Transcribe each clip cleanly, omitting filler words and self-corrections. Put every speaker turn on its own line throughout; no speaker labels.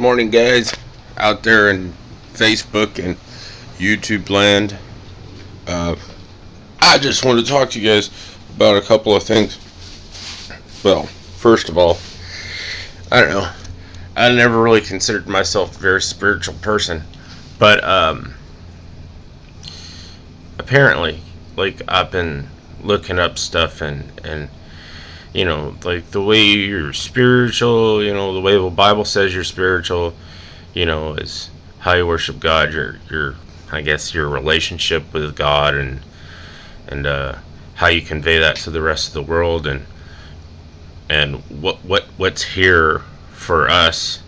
Morning, guys, out there in Facebook and YouTube land. Uh, I just want to talk to you guys about a couple of things. Well, first of all, I don't know. I never really considered myself a very spiritual person, but apparently, like I've been looking up stuff and like the way you're spiritual, the way the Bible says you're spiritual, is how you worship God, your I guess your relationship with God and how you convey that to the rest of the world and what's here for us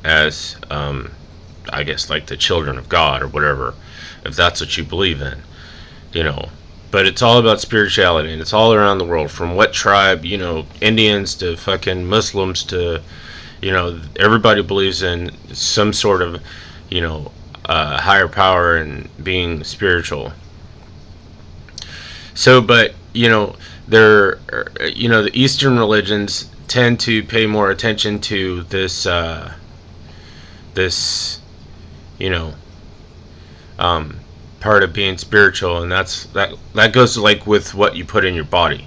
as I guess like the children of God or whatever, if that's what you believe in, but it's all about spirituality, and it's all around the world, from what tribe, Indians to fucking Muslims to, everybody believes in some sort of, higher power and being spiritual. So, but, there, the Eastern religions tend to pay more attention to this, part of being spiritual, and that goes like with what you put in your body.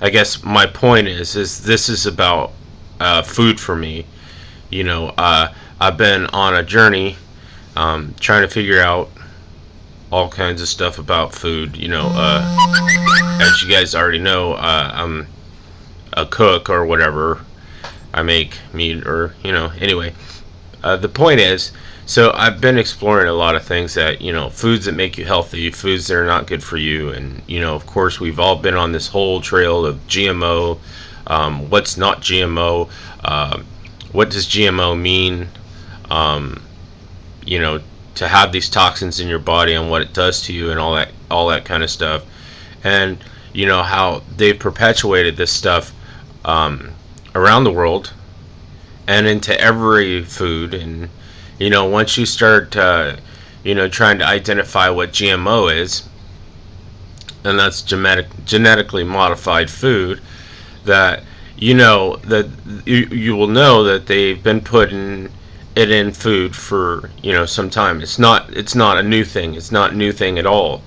I guess my point is this is about food for me. I've been on a journey trying to figure out all kinds of stuff about food. As you guys already know, I'm a cook or whatever. I make meat or anyway. The point is, so I've been exploring a lot of things that, foods that make you healthy, foods that are not good for you. And, of course, we've all been on this whole trail of GMO, what's not GMO, what does GMO mean, to have these toxins in your body and what it does to you and all that kind of stuff. And, how they've perpetuated this stuff around the world and into every food. And once you start, trying to identify what GMO is, and that's genetically modified food, that that you will know that they've been putting it in food for some time. It's not a new thing. It's not a new thing at all.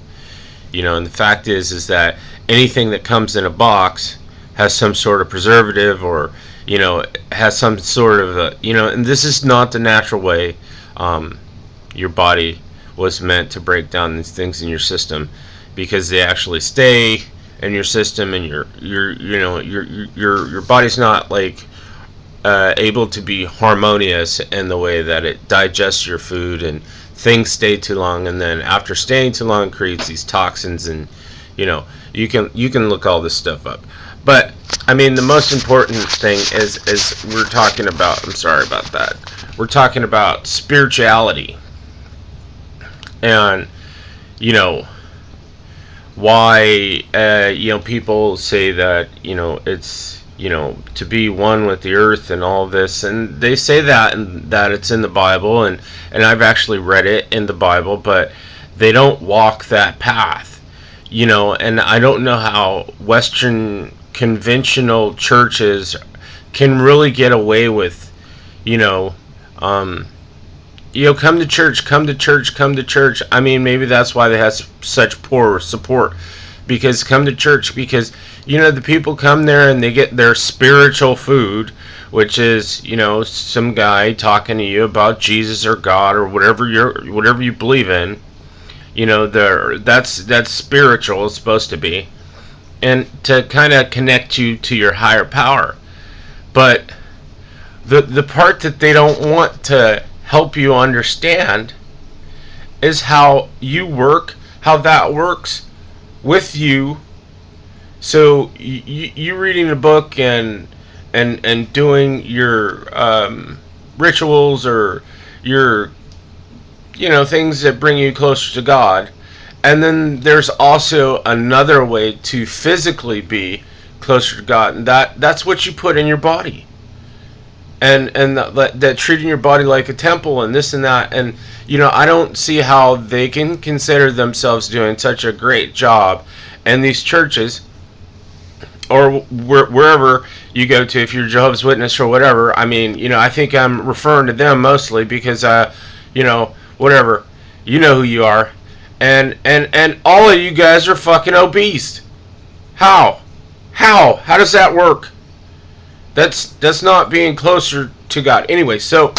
And the fact is that anything that comes in a box has some sort of preservative or has some sort of and this is not the natural way your body was meant to break down these things in your system, because they actually stay in your system, and your body's not like able to be harmonious in the way that it digests your food, and things stay too long, and then after staying too long it creates these toxins, and you can look all this stuff up. But I mean, the most important thing is we're talking about, I'm sorry about that, we're talking about spirituality. And why people say that it's to be one with the earth and all this, and they say that, and that it's in the Bible, and I've actually read it in the Bible, but they don't walk that path, and I don't know how Western conventional churches can really get away with come to church. I mean, maybe that's why they have such poor support, because come to church, because the people come there and they get their spiritual food, which is some guy talking to you about Jesus or God or whatever you believe in. That's spiritual. It's supposed to be, and to kind of connect you to your higher power. But the part that they don't want to help you understand is how you work, how that works with you. So you reading a book and doing your rituals or your things that bring you closer to God, and then there's also another way to physically be closer to God, and that's what you put in your body. And that treating your body like a temple and this and that, and I don't see how they can consider themselves doing such a great job in these churches or wherever you go to, if you're Jehovah's Witness or whatever. I mean, I think I'm referring to them mostly because, whatever, you know who you are, and all of you guys are fucking obese. How does that work? That's not being closer to God. Anyway, so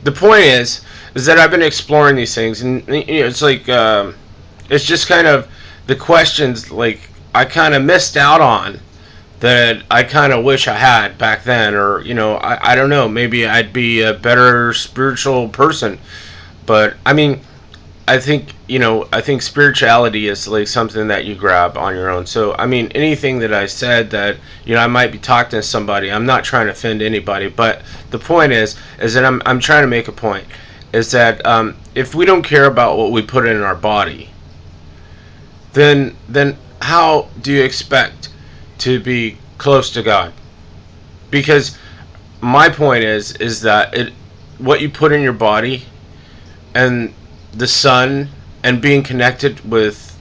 the point is that I've been exploring these things, and it's like it's just kind of the questions like I kind of missed out on that I kind of wish I had back then, or I don't know, maybe I'd be a better spiritual person. But I mean, I think spirituality is like something that you grab on your own. So I mean, anything that I said that I might be talking to somebody, I'm not trying to offend anybody, but the point is that I'm trying to make a point, is that if we don't care about what we put in our body, then how do you expect to be close to God? Because my point is that what you put in your body and the sun and being connected with,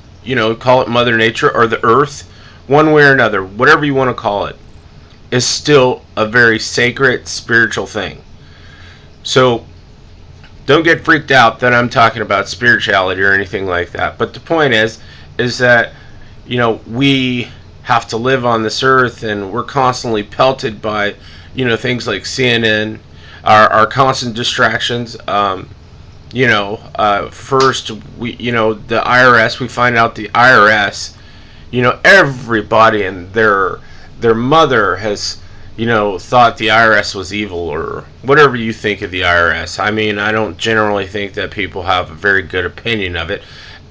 call it Mother Nature or the earth, one way or another, whatever you want to call it, is still a very sacred spiritual thing. So don't get freaked out that I'm talking about spirituality or anything like that. But the point is that, we have to live on this earth, and we're constantly pelted by, things like CNN, our constant distractions. First we, the IRS, we find out the IRS, everybody and their mother has, thought the IRS was evil, or whatever you think of the IRS. I mean, I don't generally think that people have a very good opinion of it.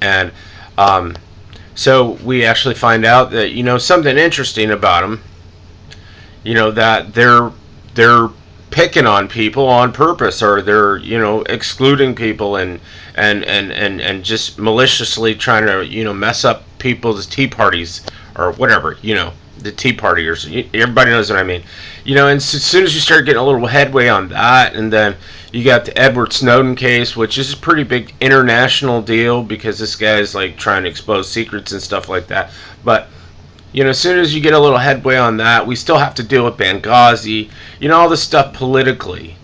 And so we actually find out that, something interesting about them, that they're picking on people on purpose, or they're excluding people and just maliciously trying to mess up people's tea parties or whatever, the Tea Partiers. Everybody knows what I mean. And as soon as you start getting a little headway on that, and then you got the Edward Snowden case, which is a pretty big international deal because this guy is like trying to expose secrets and stuff like that. But as soon as you get a little headway on that, we still have to deal with Benghazi, all this stuff politically.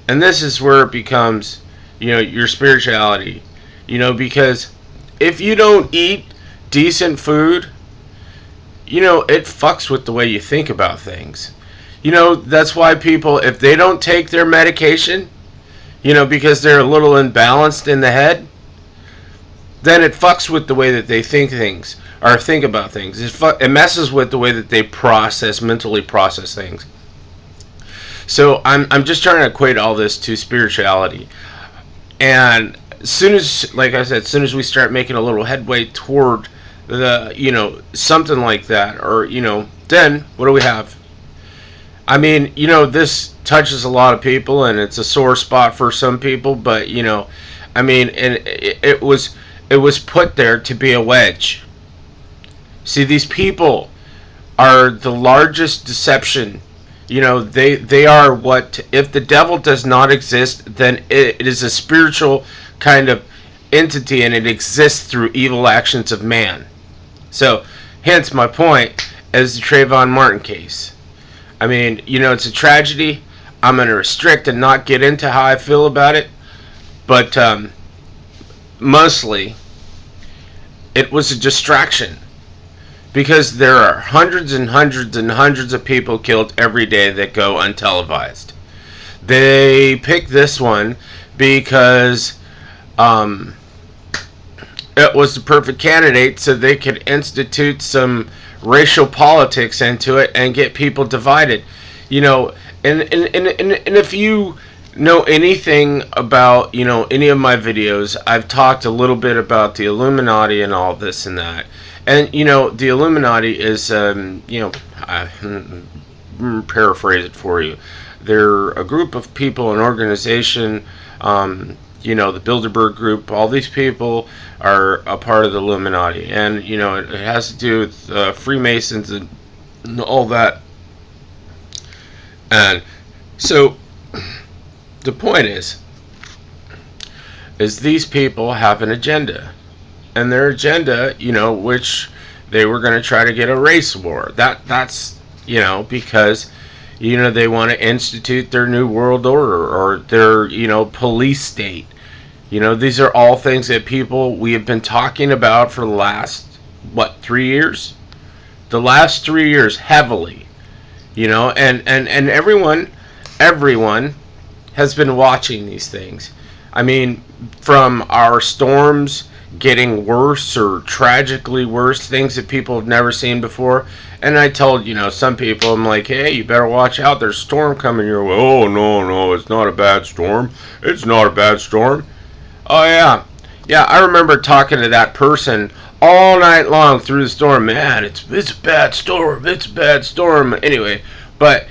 And this is where it becomes, your spirituality. Because if you don't eat decent food, it fucks with the way you think about things. That's why people, if they don't take their medication, because they're a little imbalanced in the head, then it fucks with the way that they think things, or think about things. It messes with the way that they mentally process things. So I'm just trying to equate all this to spirituality. And as soon as, like I said, as soon as we start making a little headway toward the, something like that, or, then what do we have? I mean, this touches a lot of people, and it's a sore spot for some people, but, I mean, and it was put there to be a wedge. See, these people are the largest deception. They are what, if the devil does not exist, then it is a spiritual kind of entity, and it exists through evil actions of man. So, hence my point as the Trayvon Martin case. I mean, it's a tragedy. I'm going to restrict and not get into how I feel about it. But mostly, it was a distraction. Because there are hundreds and hundreds and hundreds of people killed every day that go untelevised. They picked this one because it was the perfect candidate, so they could institute some racial politics into it and get people divided. And if you know anything about, any of my videos, I've talked a little bit about the Illuminati and all this and that. And, the Illuminati is, I paraphrase it for you. They're a group of people, an organization, the Bilderberg Group. All these people are a part of the Illuminati. And, it has to do with Freemasons and all that. And so, the point is these people have an agenda. And their agenda, which they were going to try to get a race war. That's because they want to institute their new world order, or their police state. These are all things that we have been talking about for the last 3 years. The last 3 years, heavily. And everyone has been watching these things. I mean, from our storms getting worse or tragically worse, things that people have never seen before. And I told, some people, I'm like, hey, you better watch out. There's a storm coming your way. Oh, no, it's not a bad storm. It's not a bad storm. Oh, yeah. Yeah, I remember talking to that person all night long through the storm. Man, it's a bad storm. It's a bad storm. Anyway, but,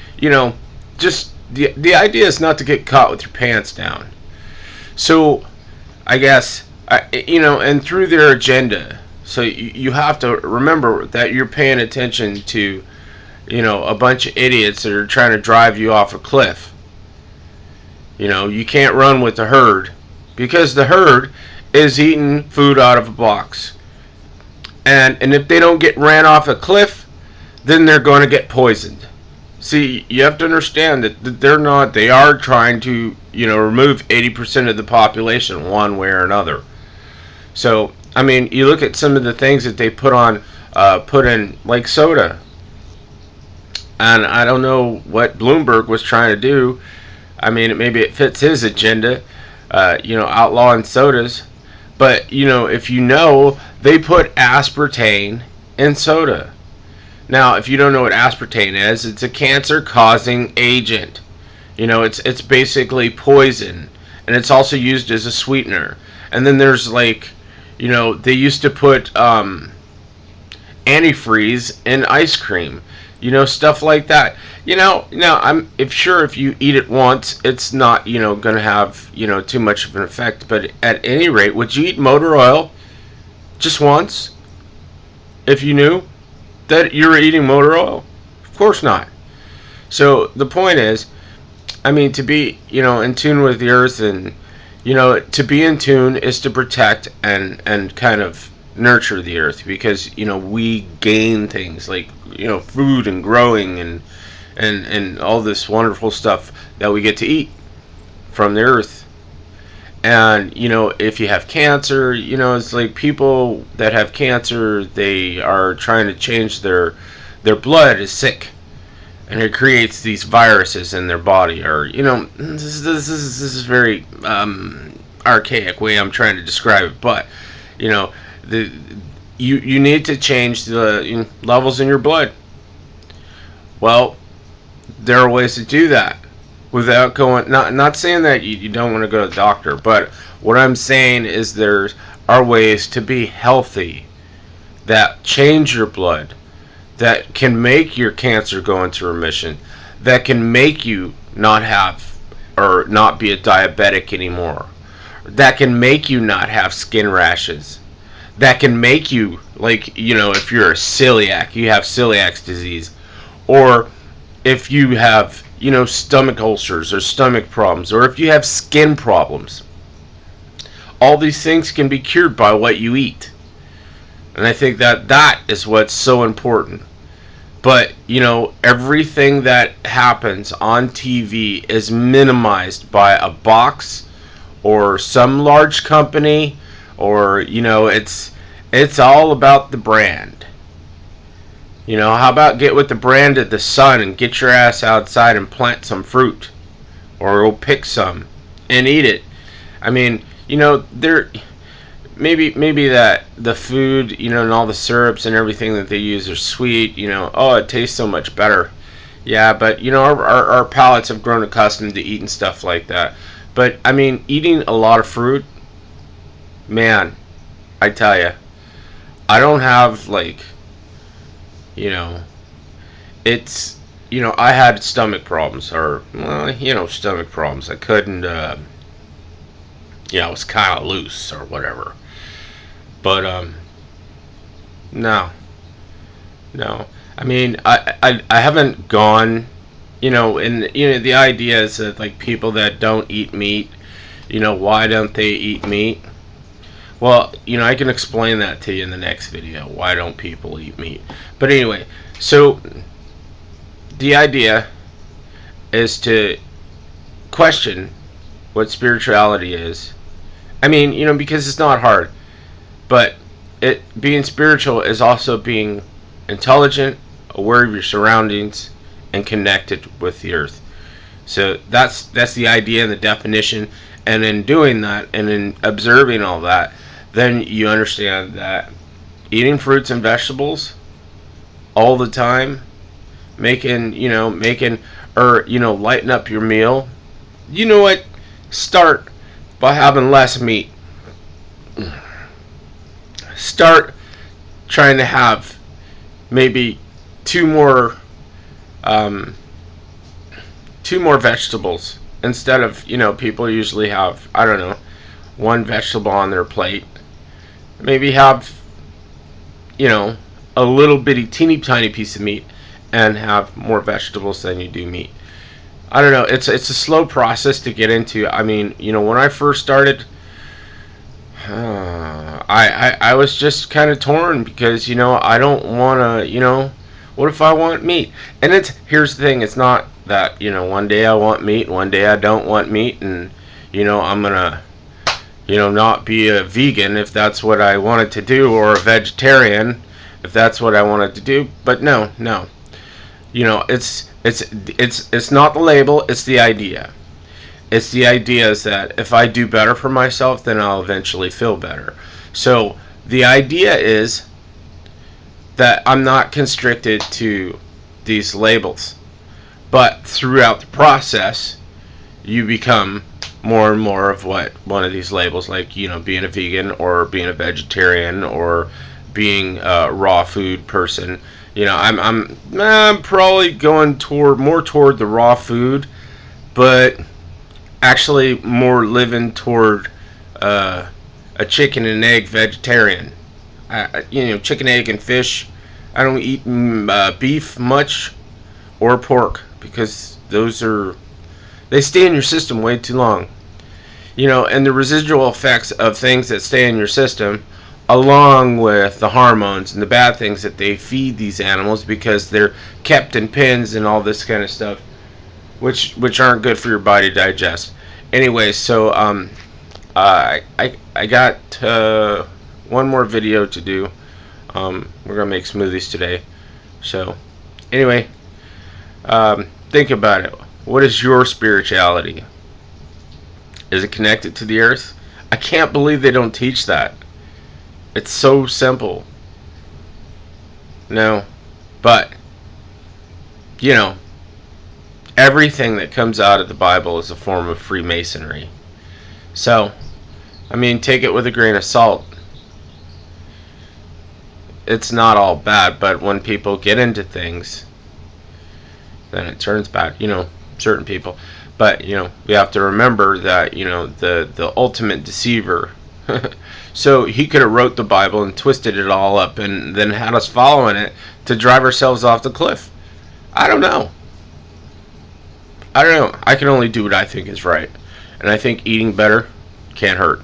just the idea is not to get caught with your pants down. So, I guess, and through their agenda. So you have to remember that you're paying attention to, a bunch of idiots that are trying to drive you off a cliff. You can't run with the herd, because the herd is eating food out of a box. And if they don't get ran off a cliff, then they're going to get poisoned. See, you have to understand that they are trying to, remove 80% of the population one way or another. So, I mean, you look at some of the things that they put in, like soda. And I don't know what Bloomberg was trying to do. I mean, maybe it fits his agenda, outlawing sodas. But, if they put aspartame in soda. Now, if you don't know what aspartame is, it's a cancer-causing agent. It's basically poison. And it's also used as a sweetener. And then there's they used to put antifreeze in ice cream. Stuff like that. Now if you eat it once, it's not, going to have, too much of an effect. But at any rate, would you eat motor oil just once if you knew that you were eating motor oil? Of course not. So the point is, I mean, to be, in tune with the earth, and, to be in tune is to protect and kind of nurture the earth, because, we gain things like, food and growing and all this wonderful stuff that we get to eat from the earth. And, if you have cancer, it's like people that have cancer, they are trying to change their blood is sick. And it creates these viruses in their body. Or, this is very archaic way I'm trying to describe it. But, you need to change the levels in your blood. Well, there are ways to do that without going, not saying that you don't want to go to the doctor, but what I'm saying is there are ways to be healthy that change your blood, that can make your cancer go into remission, that can make you not have or not be a diabetic anymore, that can make you not have skin rashes, that can make you, if you're a celiac, you have celiac disease, or if you have, stomach ulcers or stomach problems, or if you have skin problems. All these things can be cured by what you eat. And I think that is what's so important. But, everything that happens on TV is minimized by a box or some large company, or, it's all about the brand. How about get with the brand of the sun and get your ass outside and plant some fruit, or go pick some and eat it. I mean, there maybe that the food, and all the syrups and everything that they use are sweet. It tastes so much better. Yeah, but our palates have grown accustomed to eating stuff like that. But I mean, eating a lot of fruit, man, I tell you, I don't have it's, I had stomach problems, or, stomach problems. I couldn't, I was kind of loose or whatever. But, no. I mean, I haven't gone, and, the idea is that, people that don't eat meat, why don't they eat meat? Well, I can explain that to you in the next video. Why don't people eat meat? But anyway, so the idea is to question what spirituality is. I mean, because it's not hard, but being spiritual is also being intelligent, aware of your surroundings, and connected with the earth. So that's the idea and the definition. And in doing that and in observing all that, then you understand that eating fruits and vegetables all the time, lighten up your meal. You know what? Start by having less meat. Start trying to have maybe two more vegetables instead of, people usually have, I don't know, one vegetable on their plate. Maybe have, a little bitty teeny tiny piece of meat and have more vegetables than you do meat. I don't know, it's a slow process to get into. I mean, when I first started, I was just kind of torn because, I don't want to, what if I want meat? And here's the thing, it's not that, one day I want meat, one day I don't want meat, and, I'm going to, not be a vegan if that's what I wanted to do, or a vegetarian if that's what I wanted to do. But no. It's not the label, it's the idea. It's the idea is that if I do better for myself, then I'll eventually feel better. So the idea is that I'm not constricted to these labels, but throughout the process, you become more and more of what one of these labels, like being a vegan or being a vegetarian or being a raw food person. I'm probably going more toward the raw food, but actually more living toward a chicken and egg vegetarian. Chicken, egg, and fish. I don't eat beef much or pork because they stay in your system way too long. And the residual effects of things that stay in your system, along with the hormones and the bad things that they feed these animals because they're kept in pens and all this kind of stuff, which aren't good for your body to digest. Anyway, so I got one more video to do. We're gonna make smoothies today. So anyway, think about it. What is your spirituality? Is it connected to the earth? I can't believe they don't teach that. It's so simple. No, but everything that comes out of the Bible is a form of Freemasonry. So, I mean, take it with a grain of salt. It's not all bad, but when people get into things, then it turns bad. Certain people. But, we have to remember that, the ultimate deceiver. So he could have wrote the Bible and twisted it all up and then had us following it to drive ourselves off the cliff. I don't know. I can only do what I think is right. And I think eating better can't hurt.